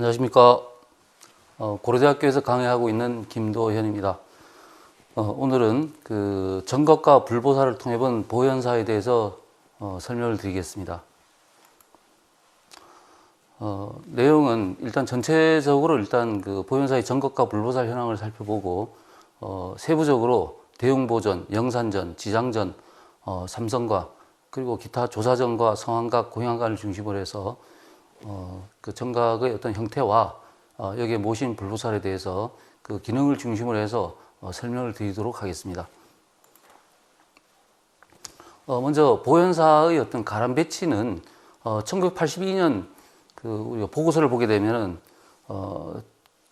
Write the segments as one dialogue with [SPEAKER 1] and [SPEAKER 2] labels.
[SPEAKER 1] 안녕하십니까. 고려대학교에서 강의하고 있는 김도현입니다. 오늘은 그 정각과 불보살을 통해 본 보현사에 대해서 설명을 드리겠습니다. 내용은 일단 전체적으로 그 보현사의 정각과 불보살 현황을 살펴보고 세부적으로 대웅보전, 영산전, 지장전, 삼성각 그리고 기타 조사전과 성황각, 공양각을 중심으로 해서 그 정각의 어떤 형태와 여기에 모신 불보살에 대해서 그 기능을 중심으로 해서 설명을 드리도록 하겠습니다. 먼저 보현사의 어떤 가람 배치는 1982년 우리가 보고서를 보게 되면은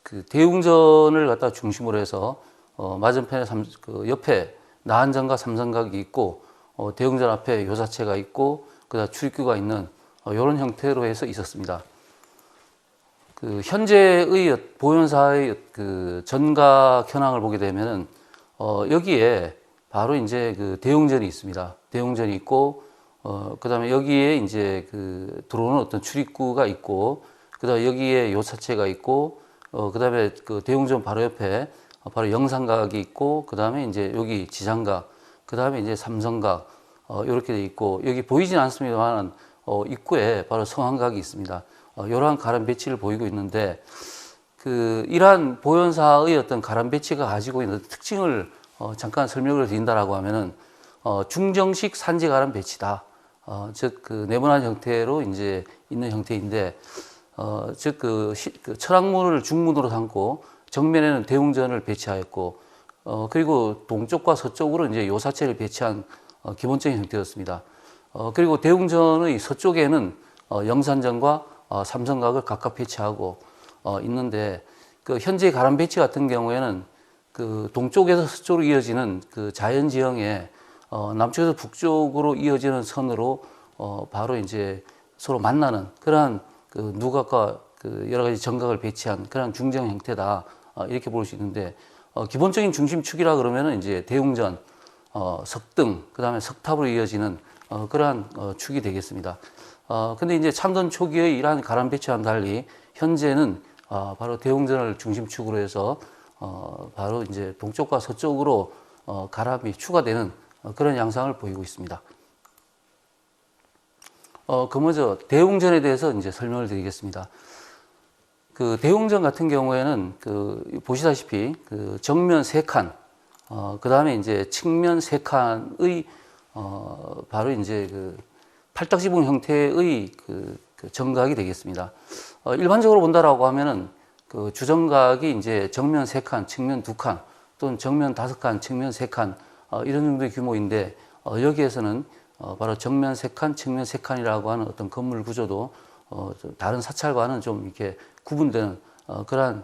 [SPEAKER 1] 그 대웅전을 갖다 중심으로 해서 맞은편에 옆에 나한전과 삼성각이 있고 대웅전 앞에 요사체가 있고 그다음 출입구가 있는 이런 형태로 해서 있었습니다. 그 현재의 보현사의 그 전각 현황을 보게 되면은 여기에 바로 이제 그 대웅전이 있습니다. 대웅전이 있고 그다음에 여기에 이제 그 들어오는 어떤 출입구가 있고 그다음에 여기에 요사체가 있고 그다음에 그 대웅전 바로 옆에 바로 영산각이 있고 그다음에 이제 여기 지장각 그다음에 이제 삼성각 이렇게 돼 있고 여기 보이진 않습니다만 입구에 바로 성황각이 있습니다. 이러한 가람 배치를 보이고 있는데 이러한 보현사의 어떤 가람 배치가 가지고 있는 특징을 잠깐 설명을 드린다라고 하면은 중정식 산지 가람 배치다. 즉 그 네모난 형태로 이제 있는 형태인데 즉 그 철학문을 중문으로 삼고 정면에는 대웅전을 배치하였고 그리고 동쪽과 서쪽으로 이제 요사체를 배치한 기본적인 형태였습니다. 그리고 대웅전의 서쪽에는 영산전과 삼성각을 각각 배치하고 있는데 그 현재 가람 배치 같은 경우에는 그 동쪽에서 서쪽으로 이어지는 그 자연지형에 남쪽에서 북쪽으로 이어지는 선으로 바로 이제 서로 만나는 그러한 그 누각과 그 여러 가지 정각을 배치한 그런 중정 형태다 이렇게 볼 수 있는데 기본적인 중심축이라 그러면은 이제 대웅전, 석등, 그 다음에 석탑으로 이어지는 그러한 축이 되겠습니다. 근데 이제 참전 초기의 이러한 가람 배치와는 달리 현재는 바로 대웅전을 중심축으로 해서 바로 이제 동쪽과 서쪽으로 가람이 추가되는 그런 양상을 보이고 있습니다. 먼저 대웅전에 대해서 이제 설명을 드리겠습니다. 그 대웅전 같은 경우에는 보시다시피 정면 3칸, 그 다음에 이제 측면 3칸의 바로 이제 팔딱지붕 형태의 정각이 되겠습니다. 일반적으로 본다라고 하면은 주정각이 이제 정면 3칸, 측면 2칸, 또는 정면 5칸, 측면 3칸, 이런 정도의 규모인데, 여기에서는 바로 정면 3칸, 측면 3칸이라고 하는 어떤 건물 구조도 다른 사찰과는 좀 이렇게 구분되는 그러한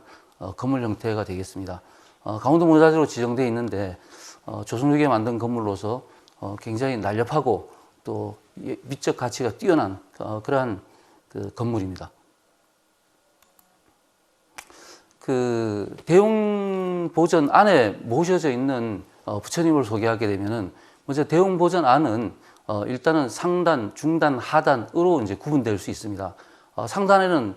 [SPEAKER 1] 건물 형태가 되겠습니다. 강원도 문화재로 지정되어 있는데, 조선족이 만든 건물로서 굉장히 날렵하고 또 미적 가치가 뛰어난 그러한 건물입니다. 대웅보전 안에 모셔져 있는 부처님을 소개하게 되면은 먼저 대웅보전 안은 일단은 상단, 중단, 하단으로 이제 구분될 수 있습니다. 상단에는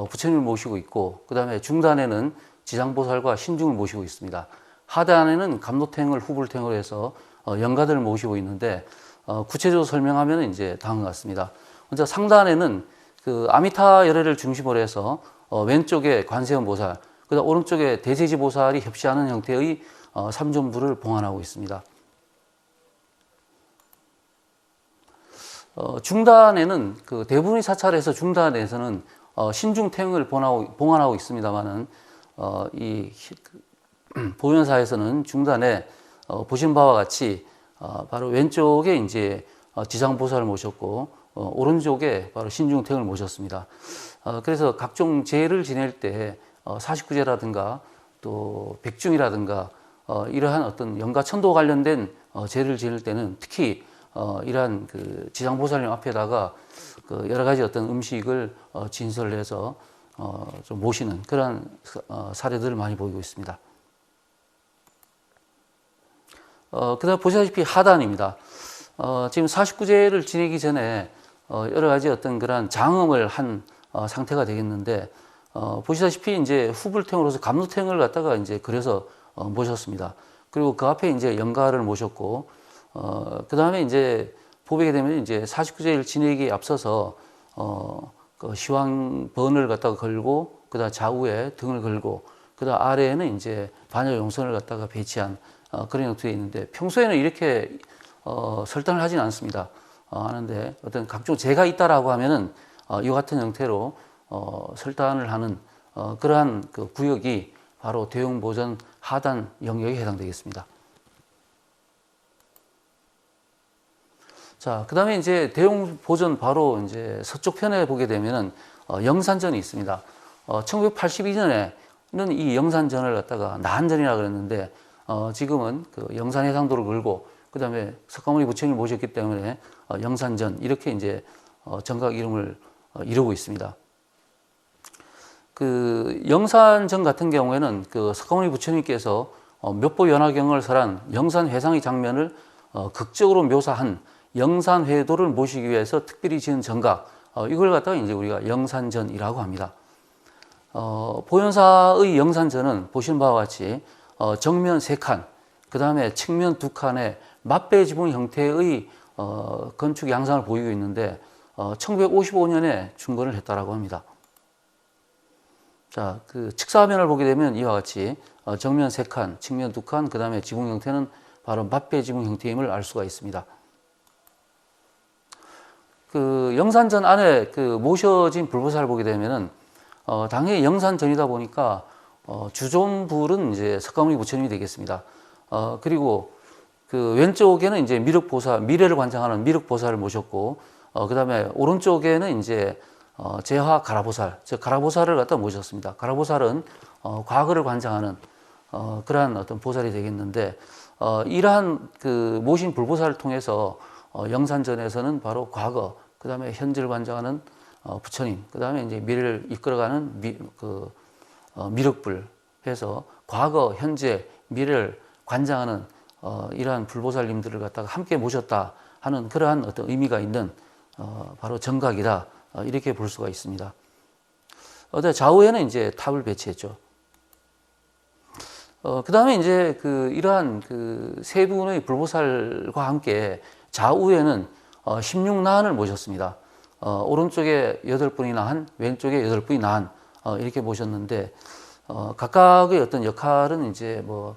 [SPEAKER 1] 부처님을 모시고 있고 그 다음에 중단에는 지장보살과 신중을 모시고 있습니다. 하단에는 감로탱을 후불탱으로 해서 영가들을 모시고 있는데 구체적으로 설명하면 이제 다음과 같습니다. 먼저 상단에는 아미타 열애를 중심으로 해서 왼쪽에 관세음 보살, 그다음 오른쪽에 대세지 보살이 협시하는 형태의 삼존부를 봉안하고 있습니다. 중단에는 대부분의 사찰에서 중단에서는 신중탱을 봉안하고 있습니다만은 이 보현사에서는 중단에 보신 바와 같이 바로 왼쪽에 이제 지장보살을 모셨고 오른쪽에 바로 신중탱을 모셨습니다. 그래서 각종 제를 지낼 때 49제라든가 또 백중이라든가 이러한 어떤 영가천도 관련된 제를 지낼 때는 특히 이러한 지장보살님 앞에다가 여러 가지 어떤 음식을 진설을 해서 좀 모시는 그런 사례들을 많이 보이고 있습니다. 그다음 보시다시피 하단입니다. 지금 49제를 지내기 전에 여러 가지 어떤 그런 장음을 한 상태가 되겠는데 보시다시피 이제 후불탱으로서 감루탱을 갖다가 이제 그려서 모셨습니다. 그리고 그 앞에 이제 영가를 모셨고, 그 다음에 이제 보게 되면 이제 49제일 진액에 앞서서 그 시황번을 갖다가 걸고, 그다음 좌우에 등을 걸고, 그다음 아래에는 이제 반야 용선을 갖다가 배치한 그런 형태에 있는데, 평소에는 이렇게 설단을 하지는 않습니다. 하는데 어떤 각종 재가 있다라고 하면은 이 같은 형태로 설단을 하는 그러한 그 구역이 바로 대웅보전 하단 영역에 해당되겠습니다. 자, 그 다음에 이제 대웅보전 바로 이제 서쪽 편에 보게 되면은 영산전이 있습니다. 1982년에는 이 영산전을 갖다가 나한전이라 그랬는데, 지금은 그 영산해상도를 걸고, 그 다음에 석가모니 부처님을 모셨기 때문에 영산전, 이렇게 이제 정각 이름을 이루고 있습니다. 그 영산전 같은 경우에는 그 석가모니 부처님께서 몇보 연화경을 설한 영산회상의 장면을 극적으로 묘사한 영산회도를 모시기 위해서 특별히 지은 정각, 이걸 갖다가 이제 우리가 영산전이라고 합니다. 보현사의 영산전은 보시는 바와 같이 정면 3칸, 그 다음에 측면 2칸의 맞배 지붕 형태의 건축 양상을 보이고 있는데, 1955년에 준건을 했다라고 합니다. 자, 그 측사면을 보게 되면 이와 같이 정면 3칸, 측면 2칸, 그 다음에 지붕 형태는 바로 맞배 지붕 형태임을 알 수가 있습니다. 그 영산전 안에 그 모셔진 불보살을 보게 되면은 당연히 영산전이다 보니까 주존불은 이제 석가모니 부처님이 되겠습니다. 그리고 그 왼쪽에는 이제 미륵보살, 미래를 관장하는 미륵보살을 모셨고, 그 다음에 오른쪽에는 이제 제화 가라보살, 즉 가라보살을 갖다 모셨습니다. 가라보살은 과거를 관장하는 그러한 어떤 보살이 되겠는데, 이러한 그 모신 불보살을 통해서 영산전에서는 바로 과거, 그 다음에 현재를 관장하는 부처님, 그 다음에 이제 미래를 이끌어가는 미륵불 해서 과거, 현재, 미래를 관장하는 이러한 불보살님들을 갖다가 함께 모셨다 하는 그러한 어떤 의미가 있는 바로 정각이다, 이렇게 볼 수가 있습니다. 좌우에는 이제 탑을 배치했죠. 그 다음에 이제 그 이러한 그 세 분의 불보살과 함께 좌우에는 16나한을 모셨습니다. 오른쪽에 8분이 나한, 왼쪽에 8분이 나한, 이렇게 모셨는데, 각각의 어떤 역할은 이제 뭐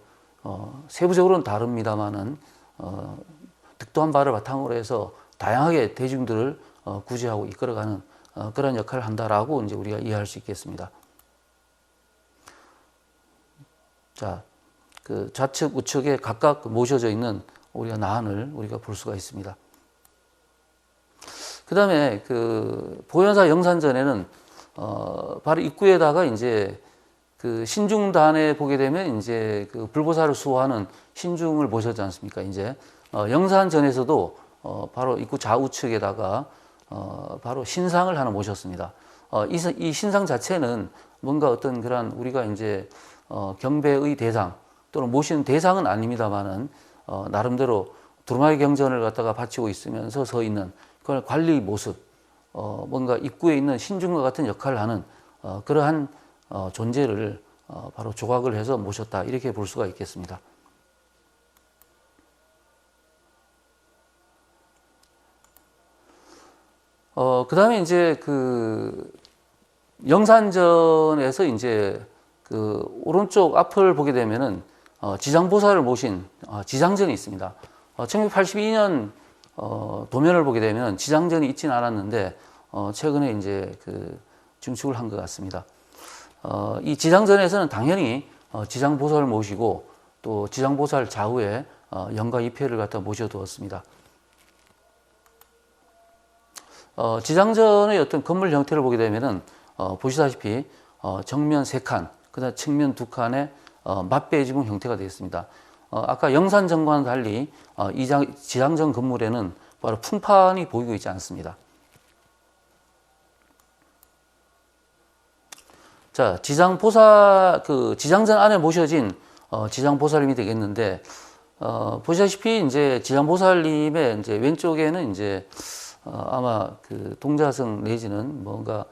[SPEAKER 1] 세부적으로는 다릅니다만은 득도한 바를 바탕으로 해서 다양하게 대중들을 구제하고 이끌어가는 그런 역할을 한다라고 이제 우리가 이해할 수 있겠습니다. 자, 그 좌측 우측에 각각 모셔져 있는 우리가 나한을 우리가 볼 수가 있습니다. 그 다음에 그 보현사 영산전에는 바로 입구에다가 이제 그 신중단에 보게 되면 이제 그 불보살을 수호하는 신중을 모셨지 않습니까? 이제 영산전에서도 바로 입구 좌우측에다가 바로 신상을 하나 모셨습니다. 이 신상 자체는 뭔가 어떤 그런 우리가 이제 경배의 대상 또는 모시는 대상은 아닙니다만은 나름대로 두루마리 경전을 갖다가 바치고 있으면서 서 있는 그런 관리 모습, 뭔가 입구에 있는 신중과 같은 역할을 하는 그러한 존재를 바로 조각을 해서 모셨다, 이렇게 볼 수가 있겠습니다. 그 다음에 이제 그 영산전에서 이제 그 오른쪽 앞을 보게 되면은 지장보살을 모신 지장전이 있습니다. 1982년 도면을 보게 되면 지장전이 있지는 않았는데 최근에 이제 그 증축을 한 것 같습니다. 이 지장전에서는 당연히 지장보살을 모시고 또 지장보살 좌우에 영가 이패를 갖다 모셔두었습니다. 지장전의 어떤 건물 형태를 보게 되면은 보시다시피 정면 3칸, 그다음 측면 2칸의 맞배 지붕 형태가 되겠습니다. 아까 영산전과는 달리 이 지장전 건물에는 바로 풍판이 보이고 있지 않습니다. 자, 지장보살, 그 지장전 안에 모셔진 지장보살님이 되겠는데, 보시다시피 이제 지장보살님의 이제 왼쪽에는 이제 아마 그 동자승 내지는 뭔가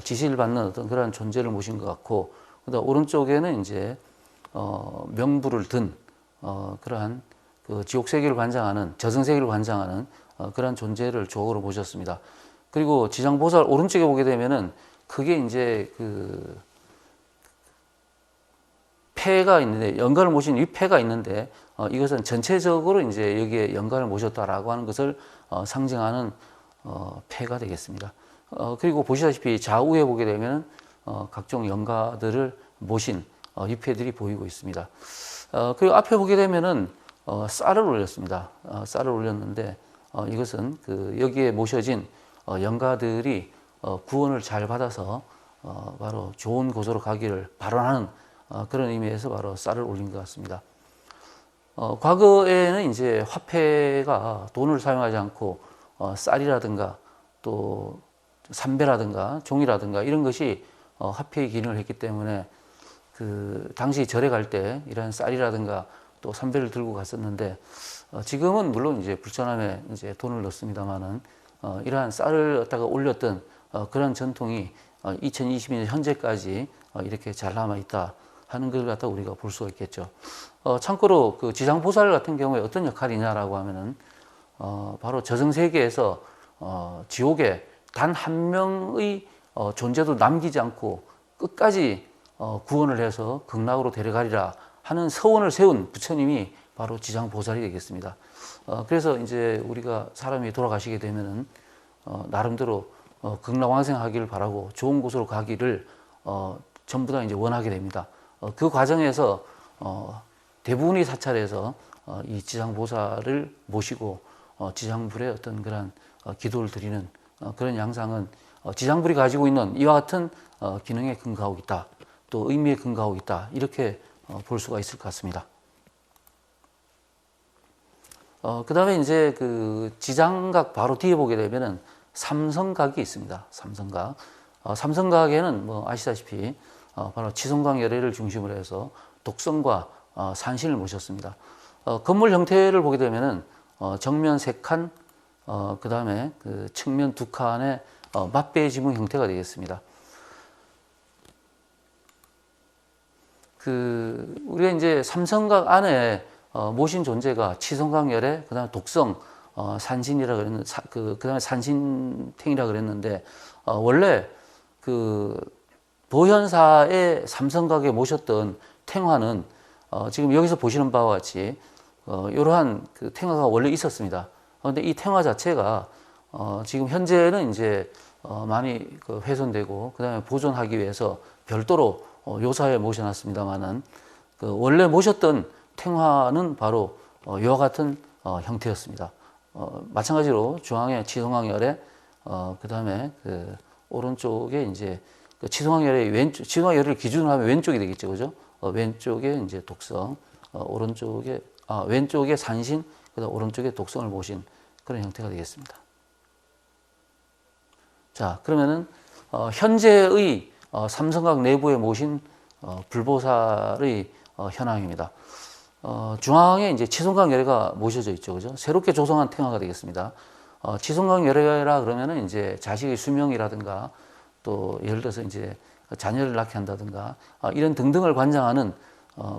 [SPEAKER 1] 지시를 받는 어떤 그런 존재를 모신 것 같고, 그다음 오른쪽에는 이제 명부를 든 그러한 그 지옥 세계를 관장하는, 저승 세계를 관장하는 그러한 존재를 조각으로 모셨습니다. 그리고 지장보살 오른쪽에 보게 되면은 그게 이제 그 폐가 있는데, 연간을 모신 이 폐가 있는데 이것은 전체적으로 이제 여기에 연간을 모셨다라고 하는 것을 상징하는 폐가 되겠습니다. 그리고 보시다시피 좌우에 보게 되면 각종 연가들을 모신 잎패들이 보이고 있습니다. 그리고 앞에 보게 되면은 쌀을 올렸습니다. 쌀을 올렸는데 이것은 그 여기에 모셔진 연가들이 구원을 잘 받아서 바로 좋은 곳으로 가기를 발언하는 그런 의미에서 바로 쌀을 올린 것 같습니다. 과거에는 이제 화폐가 돈을 사용하지 않고 쌀이라든가 또 삼배라든가 종이라든가 이런 것이 화폐의 기능을 했기 때문에 그 당시 절에 갈 때 이런 쌀이라든가 또 삼배를 들고 갔었는데 지금은 물론 이제 불처남에 이제 돈을 넣습니다만은 이러한 쌀을 갖다가 올렸던 그런 전통이 2022년 현재까지 이렇게 잘 남아 있다 하는 걸 갖다 우리가 볼 수가 있겠죠. 참고로 그 지장보살 같은 경우에 어떤 역할이냐라고 하면은 바로 저승세계에서 지옥에 단 한 명의 존재도 남기지 않고 끝까지 구원을 해서 극락으로 데려가리라 하는 서원을 세운 부처님이 바로 지장보살이 되겠습니다. 그래서 이제 우리가 사람이 돌아가시게 되면은 나름대로 극락왕생하기를 바라고 좋은 곳으로 가기를 전부 다 이제 원하게 됩니다. 그 과정에서 대부분의 사찰에서 이 지장보살을 모시고 지장불의 어떤 그런 기도를 드리는 그런 양상은 지장불이 가지고 있는 이와 같은 기능에 근거하고 있다, 또 의미에 근거하고 있다, 이렇게 볼 수가 있을 것 같습니다. 그 다음에 이제 그 지장각 바로 뒤에 보게 되면은 삼성각이 있습니다. 삼성각. 삼성각에는 뭐 아시다시피 바로 치성강 열애를 중심으로 해서 독성과 산신을 모셨습니다. 건물 형태를 보게 되면은 정면 3칸, 그 다음에 그 측면 2칸의 맞배의 지붕 형태가 되겠습니다. 그 우리가 이제 삼성각 안에 모신 존재가 치성강 열애, 그 다음에 독성, 산신이라 그랬는데, 그 다음에 산신탱이라 그랬는데, 원래 그 보현사의 삼성각에 모셨던 탱화는 지금 여기서 보시는 바와 같이 이러한 그 탱화가 원래 있었습니다. 그런데 이 탱화 자체가 지금 현재는 이제 많이 그 훼손되고 그 다음에 보존하기 위해서 별도로 요사에 모셔놨습니다만은 그 원래 모셨던 탱화는 바로 이와 같은 형태였습니다. 마찬가지로 중앙에 치성왕열에 그 다음에 그 오른쪽에 이제 그 치성왕열의 왼쪽, 치성왕열을 기준으로 하면 왼쪽이 되겠죠, 그죠? 왼쪽에 이제 독성, 오른쪽에 왼쪽에 산신, 그다음 오른쪽에 독성을 모신 그런 형태가 되겠습니다. 자, 그러면은 현재의 삼성각 내부에 모신 불보살의 현황입니다. 중앙에 이제 치성각 열애가 모셔져 있죠, 그죠? 새롭게 조성한 탱화가 되겠습니다. 치성각 열애라 그러면은 이제 자식의 수명이라든가 또 예를 들어서 이제 자녀를 낳게 한다든가 이런 등등을 관장하는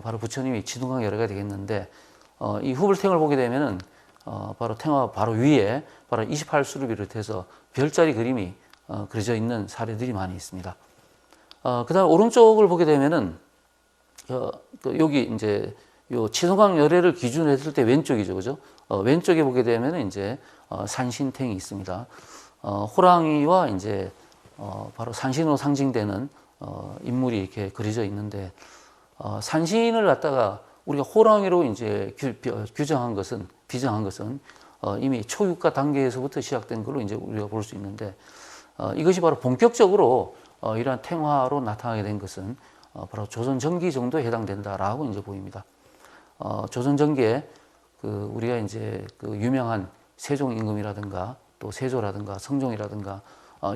[SPEAKER 1] 바로 부처님이 치성각 열애가 되겠는데 이 후불탱을 보게 되면은 바로 탱화 바로 위에 바로 28수를 비롯해서 별자리 그림이 그려져 있는 사례들이 많이 있습니다. 그 다음 오른쪽을 보게 되면은 여기 이제 요 치성각 열애를 기준으로 했을 때 왼쪽이죠, 그죠? 왼쪽에 보게 되면은 이제 산신탱이 있습니다. 호랑이와 이제 바로 산신으로 상징되는 인물이 이렇게 그려져 있는데 산신을 갖다가 우리가 호랑이로 이제 규정한 것은 비정한 것은 이미 초육가 단계에서부터 시작된 걸로 이제 우리가 볼 수 있는데 이것이 바로 본격적으로 이러한 탱화로 나타나게 된 것은 바로 조선 전기 정도에 해당된다라고 이제 보입니다. 조선 전기에 그 우리가 이제 그 유명한 세종 임금이라든가 또 세조라든가 성종이라든가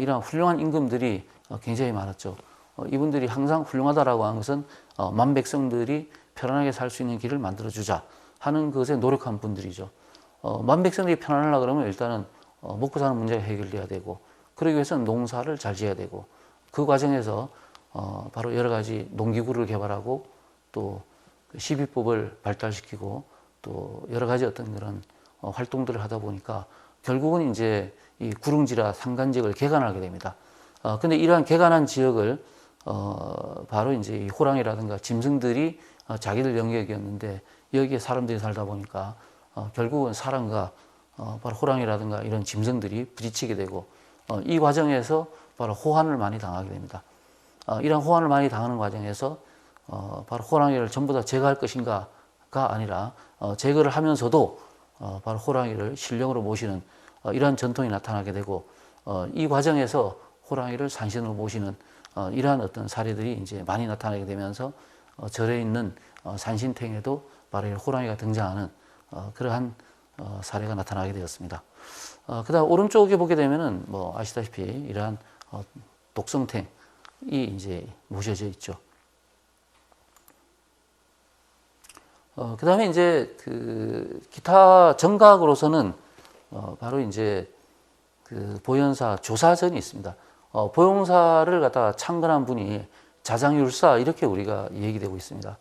[SPEAKER 1] 이러한 훌륭한 임금들이 굉장히 많았죠. 이분들이 항상 훌륭하다라고 하는 것은 만백성들이 편안하게 살 수 있는 길을 만들어주자 하는 것에 노력한 분들이죠. 만백성들이 편안하려고 그러면 일단은 먹고 사는 문제가 해결돼야 되고, 그러기 위해서는 농사를 잘 지어야 되고, 그 과정에서 바로 여러 가지 농기구를 개발하고 또 시비법을 발달시키고 또 여러 가지 어떤 그런 활동들을 하다 보니까 결국은 이제 이 구릉지라 산간 지역을 개간하게 됩니다. 근데 이러한 개간한 지역을 바로 이제 이 호랑이라든가 짐승들이 자기들 영역이었는데 여기에 사람들이 살다 보니까 결국은 사람과 바로 호랑이라든가 이런 짐승들이 부딪히게 되고 이 과정에서 바로 호환을 많이 당하게 됩니다. 이런 호환을 많이 당하는 과정에서 바로 호랑이를 전부 다 제거할 것인가가 아니라 제거를 하면서도 바로 호랑이를 신령으로 모시는 이러한 전통이 나타나게 되고 이 과정에서 호랑이를 산신으로 모시는 이러한 어떤 사례들이 이제 많이 나타나게 되면서 절에 있는 산신탱에도 바로 호랑이가 등장하는 그러한 사례가 나타나게 되었습니다. 그다음 오른쪽에 보게 되면은 뭐 아시다시피 이러한 독성탱이 이제 모셔져 있죠. 그다음에 이제 그 기타 정각으로서는 바로 이제 그 보현사 조사전이 있습니다. 보현사를 갖다가 창건한 분이 자장율사 이렇게 우리가 얘기되고 있습니다.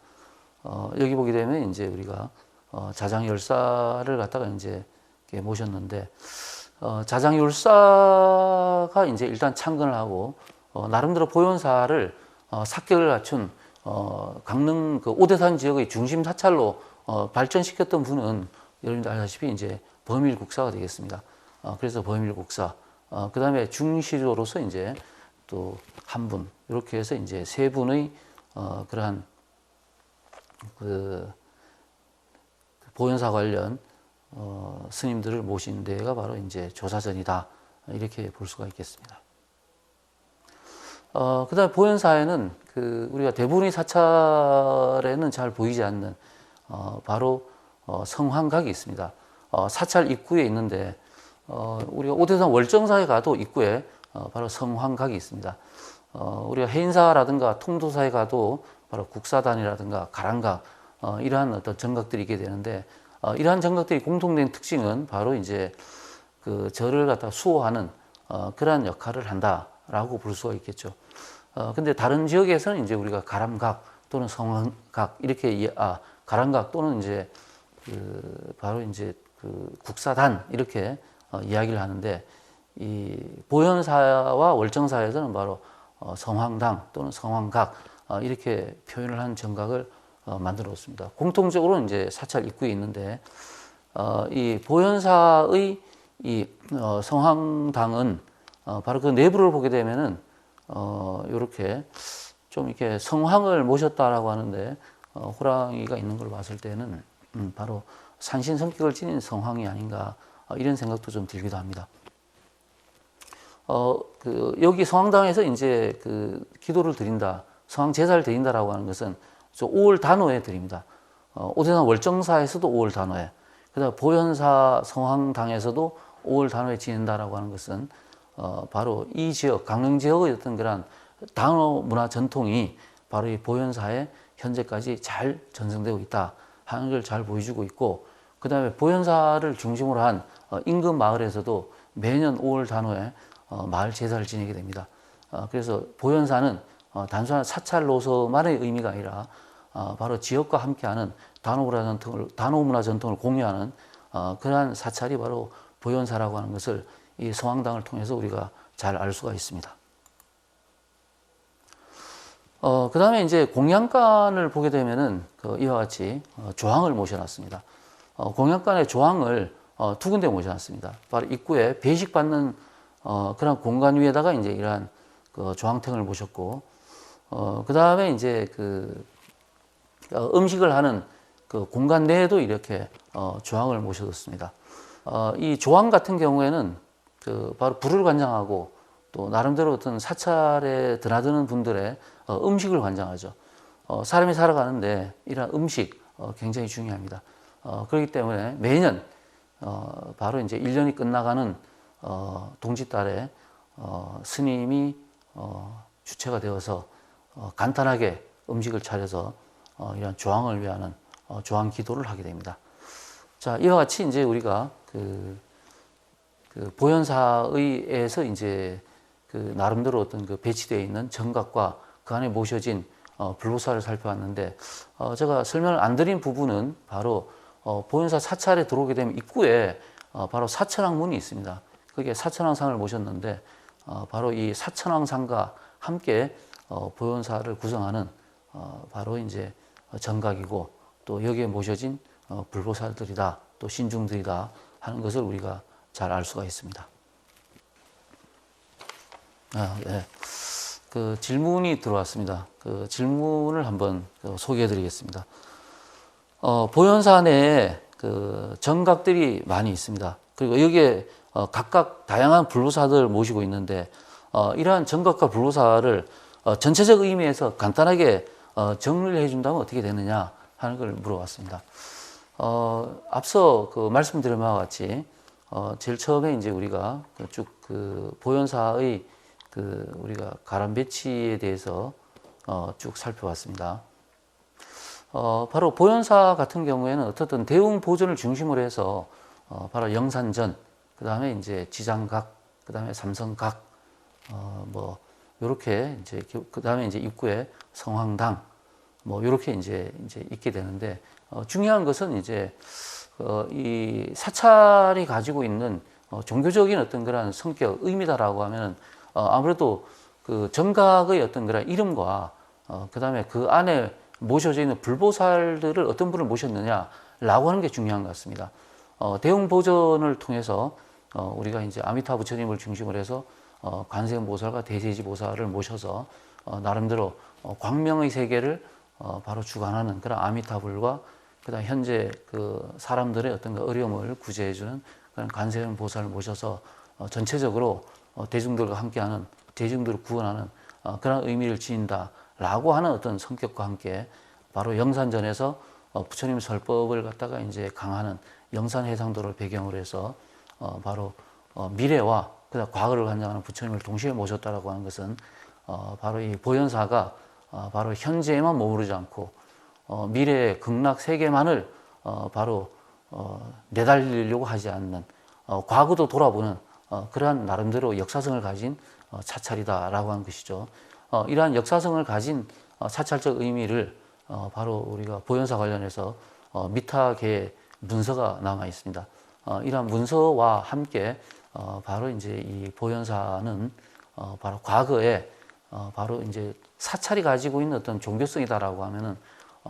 [SPEAKER 1] 여기 보게 되면 이제 우리가 자장율사를 갖다가 이제 모셨는데 자장율사가 이제 일단 창건을 하고 나름대로 보현사를 삭격을 갖춘 강릉 그 오대산 지역의 중심 사찰로 발전시켰던 분은 여러분들 아시다시피 이제 범일국사가 되겠습니다. 그래서 범일국사, 그 다음에 중시로로서 이제 또 한 분, 이렇게 해서 이제 세 분의 그러한 그 보현사 관련 스님들을 모신 데가 바로 이제 조사전이다, 이렇게 볼 수가 있겠습니다. 그 다음에 보현사에는 그 우리가 대부분의 사찰에는 잘 보이지 않는 바로 성황각이 있습니다. 사찰 입구에 있는데 우리가 오대산 월정사에 가도 입구에 바로 성황각이 있습니다. 우리가 해인사라든가 통도사에 가도 바로 국사단이라든가 가랑각 이러한 어떤 정각들이 있게 되는데 이러한 정각들이 공통된 특징은 바로 이제 그 절을 갖다 수호하는 그러한 역할을 한다라고 볼 수가 있겠죠. 근데 다른 지역에서는 이제 우리가 가람각 또는 성황각 이렇게 가람각 또는 이제 그 바로 이제 그 국사단 이렇게 이야기를 하는데 이 보현사와 월정사에서는 바로 성황당 또는 성황각 이렇게 표현을 한 정각을 만들었습니다. 공통적으로 이제 사찰 입구에 있는데 이 보현사의 이 성황당은 바로 그 내부를 보게 되면은 이렇게 좀 이렇게 성황을 모셨다라고 하는데 호랑이가 있는 걸 봤을 때는 바로 산신 성격을 지닌 성황이 아닌가 이런 생각도 좀 들기도 합니다. 여기 성황당에서 이제 그 기도를 드린다, 성황 제사를 드린다라고 하는 것은 5월 단오에 드립니다. 오대산 월정사에서도 5월 단오에, 그다음 보현사 성황당에서도 5월 단오에 지낸다라고 하는 것은 바로 이 지역, 강릉 지역의 어떤 그런 단오 문화 전통이 바로 이 보현사에 현재까지 잘 전승되고 있다 하는 걸 잘 보여주고 있고, 그 다음에 보현사를 중심으로 한 인근 마을에서도 매년 5월 단오에 마을 제사를 지내게 됩니다. 그래서 보현사는 단순한 사찰로서만의 의미가 아니라 바로 지역과 함께하는 단오문화 전통을 공유하는 그러한 사찰이 바로 보현사라고 하는 것을 이 성황당을 통해서 우리가 잘 알 수가 있습니다. 그 다음에 이제 공양간을 보게 되면은 이와 같이 조항을 모셔놨습니다. 공양간의 조항을 두 군데 모셔놨습니다. 바로 입구에 배식받는 그런 공간 위에다가 이제 이러한 그 조항탱을 모셨고, 그 다음에 이제 그 음식을 하는 그 공간 내에도 이렇게 조항을 모셔뒀습니다. 이 조항 같은 경우에는 그 바로 불을 관장하고 또 나름대로 어떤 사찰에 드나드는 분들의 음식을 관장하죠. 사람이 살아가는데 이러한 음식 굉장히 중요합니다. 그렇기 때문에 매년 바로 이제 1년이 끝나가는 동짓달에 스님이 주체가 되어서 간단하게 음식을 차려서 이런 조항을 위하는 조항 기도를 하게 됩니다. 자, 이와 같이 이제 우리가 그 보현사의에서 이제 그 나름대로 어떤 그 배치되어 있는 정각과 그 안에 모셔진 불보살을 살펴봤는데, 제가 설명을 안 드린 부분은 바로 보현사 사찰에 들어오게 되면 입구에 바로 사천왕문이 있습니다. 거기에 사천왕상을 모셨는데, 바로 이 사천왕상과 함께 보현사를 구성하는 바로 이제 정각이고, 또 여기에 모셔진 불보살들이다, 또 신중들이다 하는 것을 우리가 잘 알 수가 있습니다. 예. 그 질문이 들어왔습니다. 그 질문을 한번 소개해 드리겠습니다. 보현사 내에 그 정각들이 많이 있습니다. 그리고 여기에 각각 다양한 불보살을 모시고 있는데, 이러한 정각과 불보살을 전체적 의미에서 간단하게 정리를 해준다면 어떻게 되느냐 하는 걸 물어봤습니다. 앞서 그 말씀드린 바와 같이 제일 처음에 이제 우리가 쭉 그 보현사의 그 우리가 가람 배치에 대해서 쭉 살펴봤습니다. 바로 보현사 같은 경우에는 어떻든 대웅 보존을 중심으로 해서 바로 영산전, 그 다음에 이제 지장각, 그 다음에 삼성각, 뭐 요렇게 이제 그 다음에 이제 입구에 성황당, 뭐 요렇게 이제 있게 되는데, 중요한 것은 이제 이 사찰이 가지고 있는 종교적인 어떤 그런 성격, 의미다라고 하면은 아무래도 그 정각의 어떤 그런 이름과 그 다음에 그 안에 모셔져 있는 불보살들을 어떤 분을 모셨느냐라고 하는 게 중요한 것 같습니다. 대웅 보존을 통해서 우리가 이제 아미타 부처님을 중심으로 해서 관세음보살과 대세지보살을 모셔서 나름대로 광명의 세계를 바로 주관하는 그런 아미타불과 그다음 현재 그 사람들의 어떤 그 어려움을 구제해주는 그런 관세음보살을 모셔서 전체적으로 대중들과 함께하는, 대중들을 구원하는 그런 의미를 지닌다라고 하는 어떤 성격과 함께 바로 영산전에서 부처님 설법을 갖다가 이제 강하는 영산해상도를 배경으로 해서 바로 미래와 그다음 과거를 관장하는 부처님을 동시에 모셨다라고 하는 것은 바로 이 보현사가 바로 현재에만 머무르지 않고 미래의 극락 세계만을 바로 내달리려고 하지 않는, 과거도 돌아보는 그러한 나름대로 역사성을 가진 사찰이다라고 하는 것이죠. 이러한 역사성을 가진 사찰적 의미를 바로 우리가 보현사 관련해서 미타계의 문서가 남아 있습니다. 이러한 문서와 함께 바로 이제 이 보현사는 바로 과거에 바로 이제 사찰이 가지고 있는 어떤 종교성이다라고 하면은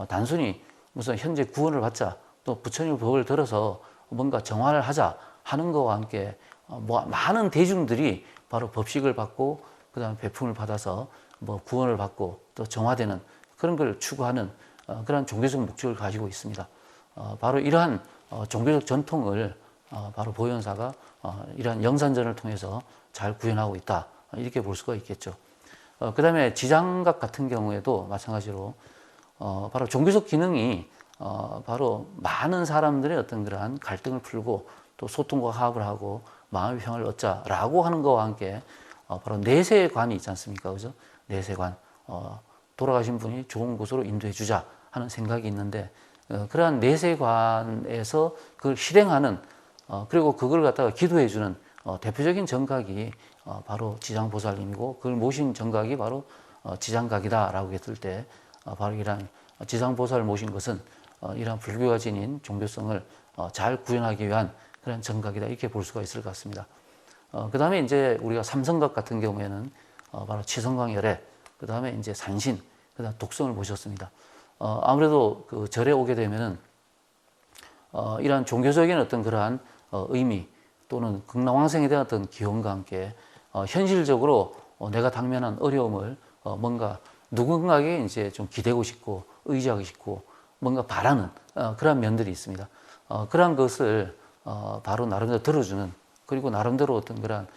[SPEAKER 1] 단순히 무슨 현재 구원을 받자, 또 부처님 법을 들어서 뭔가 정화를 하자 하는 것과 함께 뭐 많은 대중들이 바로 법식을 받고 그다음에 배품을 받아서 뭐 구원을 받고 또 정화되는 그런 걸 추구하는 그런 종교적 목적을 가지고 있습니다. 바로 이러한 종교적 전통을 바로 보현사가 이러한 영산전을 통해서 잘 구현하고 있다, 이렇게 볼 수가 있겠죠. 그 다음에 지장각 같은 경우에도 마찬가지로 바로 종교적 기능이 바로 많은 사람들의 어떤 그러한 갈등을 풀고 또 소통과 화합을 하고 마음의 평화를 얻자라고 하는 것과 함께 바로 내세관이 있지 않습니까? 그죠? 내세관. 돌아가신 분이 좋은 곳으로 인도해 주자 하는 생각이 있는데, 그러한 내세관에서 그걸 실행하는, 그리고 그걸 갖다가 기도해 주는 대표적인 정각이 바로 지장보살님이고, 그걸 모신 정각이 바로 지장각이다라고 했을 때, 바로 이러한 지장보살을 모신 것은 이러한 불교가 지닌 종교성을 잘 구현하기 위한 그런 정각이다, 이렇게 볼 수가 있을 것 같습니다. 그 다음에 이제 우리가 삼성각 같은 경우에는 바로 치성광열애, 그 다음에 이제 산신, 그 다음 독성을 모셨습니다. 아무래도 그 절에 오게 되면은 이러한 종교적인 어떤 그러한 의미 또는 극락왕생에 대한 어떤 기원과 함께 현실적으로 내가 당면한 어려움을 뭔가 누군가에게 이제 좀 기대고 싶고 의지하고 싶고 뭔가 바라는 그런 면들이 있습니다. 그러한 것을 바로 나름대로 들어주는, 그리고 나름대로 어떤 그런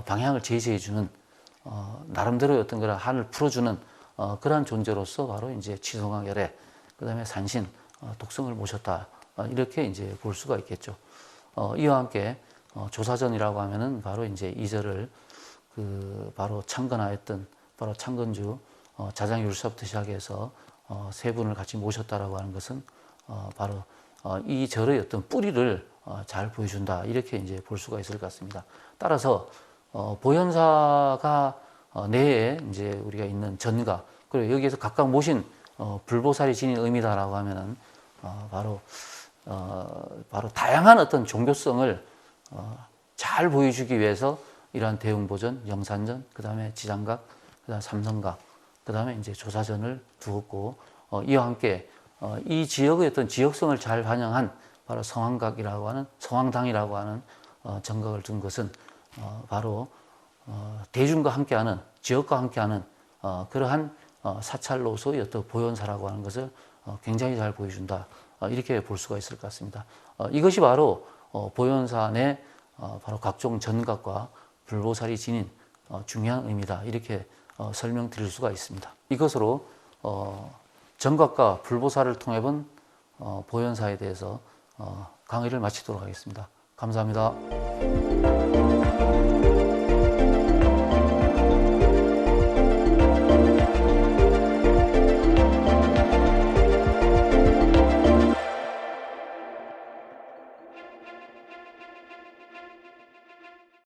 [SPEAKER 1] 방향을 제시해주는, 나름대로 어떤 그런 한을 풀어주는 그러한 존재로서 바로 이제 치성광열애, 그 다음에 산신, 독성을 모셨다, 이렇게 이제 볼 수가 있겠죠. 이와 함께 조사전이라고 하면은 바로 이제 이절을 그 바로 창건하였던 바로 창건주 자장율사부터 시작해서 세 분을 같이 모셨다라고 하는 것은 바로 이 절의 어떤 뿌리를 잘 보여준다, 이렇게 이제 볼 수가 있을 것 같습니다. 따라서 보현사가 내에 이제 우리가 있는 전가, 그리고 여기에서 각각 모신 불보살이 지닌 의미다라고 하면은 바로 다양한 어떤 종교성을 잘 보여주기 위해서 이러한 대웅보전, 영산전, 그 다음에 지장각, 그 다음에 삼성각, 그 다음에 이제 조사전을 두었고, 이와 함께 이 지역의 어떤 지역성을 잘 반영한 바로 성황각이라고 하는, 성황당이라고 하는 정각을 둔 것은 바로 대중과 함께하는, 지역과 함께하는 그러한 사찰로서의 어떤 보현사라고 하는 것을 굉장히 잘 보여준다. 이렇게 볼 수가 있을 것 같습니다. 이것이 바로 보현사 내 바로 각종 전각과 불보살이 지닌 중요한 의미다. 이렇게 설명드릴 수가 있습니다. 이것으로 전각과 불보살을 통해 본 보현사에 대해서 강의를 마치도록 하겠습니다. 감사합니다.